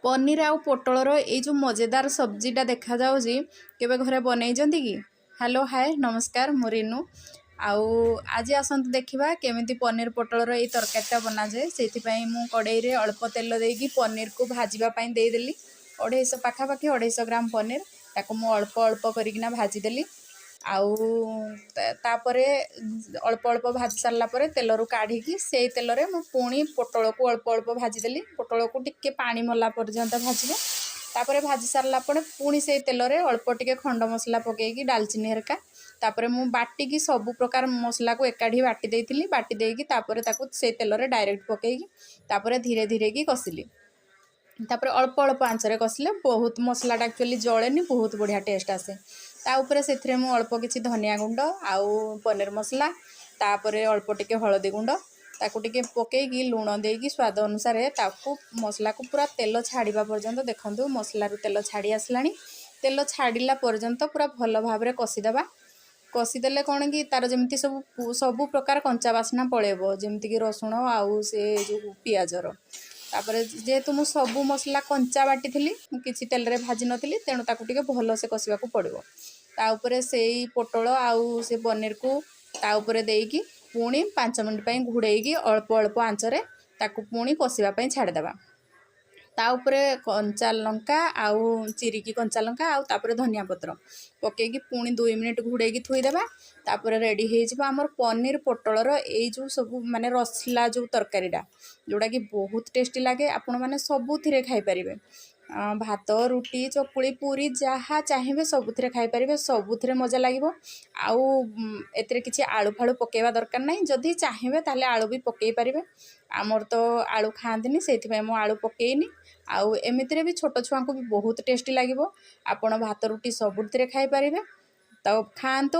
पनीर आउ पोटलर ये जो मजेदार सब्जीटा देखा जाउची केबे घरे बनैजंती कि। हेलो हाय नमस्कार मु रिनू। आउ आज आसंतु देखिबा केमिति पनीर पोटलर ये तरकारीटा बना जाए। सेथिपई मु कड़ाई रे अल्प तेल देकी पनीर को भाजीबा पई देई देली। 250 पाखापाखि 250 ग्राम पनीर ताको मु अल्प अल्प करिकिना भाजी देली। आउ तापरे अल्प अल्प भाजी सारला परे तेलरू काढ़ी से तेल रे मु पुणी पोटल को अल्प अल्प भाजी देली। पोटल को टिके पानी मला पर्यंत भाजिबे। तापरे भाजी सारला परे पुणी से तेल रे अल्प टिके खंड मसला पकेकी दालचीनी हरका तापरे मु बाटी की सब प्रकार मसला को एकाठी बाटी देइथिली। बाटी देकी तापरे ताको से तेल रे डायरेक्ट पकेकी तापरे धीरे धीरे की कसिली। तापर अल्प अल्प आंचरे कसिले बहुत मसलाटा एक्चुअली जलेनी बहुत बढ़िया टेस्ट आसे। ता उपरे सेथिरे मु अल्प किछि धनिया गुंड आउ पनीर मसला तापरे अल्प टिके हळदी गुंड ताकू टिके पकेकी लूण देकी स्वाद अनुसार ताकू मसला को पूरा तेल छाड़िबा पर्यंत देखंतु मसला रु तेल छाड़ी आसलानी। तेल छाड़िला पर्यंत पूरा भल भाबरे कसिदेबा। कसिदेले कौन कि तार जमिति सब प्रकार कंचा बासना पळेबो जेमिति कि रसुण आउ से जो पियाजर। तापर जेहेतु मु सबू मसला कंचा बाटी थी किसी तेल रे भाजी नथी तेणु ताकू टिके भल से कसिबा को पड़िबो। ता उपरे सेई पोटल आउ से पनीर को ता उपरे देकी पुणी 5 मिनिट पई घुड़ेकी अल्प अल्प आंचरे ताकू पुणी कसिबा पई छाड़ देबा। ता उपरे कंचा लंका आउ चिरिकी कंचा लंका आउ तापरे धनिया पत्र पकेकी पुणी 2 मिनिट घुड़ेकी थुई देबा। तापरे रेडी हे जिबा हमर पनीर पोटलर ए जो सब माने रसला जो तरकारीटा जोड़ा कि बहुत टेस्टी लगे। आपण माने सबुथिरे खाई परिबे भात रुटी चकुली पूरी जहाँ चाहिए सबुथिरे खाई परिबे सबुथिरे मजा लागिबो। आउ एतरे किछि आलू फालू पकेवा दरकार नाही जदि चाहिए ताले आलू भी पकेई परिबे। आमर तो आलू खाआंतिनी सेथिपई मो आलू पकेइनी। आउ एमितिरे भी छोट छुआ को भी बहुत टेस्टी लागिबो। आपण भात रुटी सबुथिरे खाई परिबे तो खाआंतु।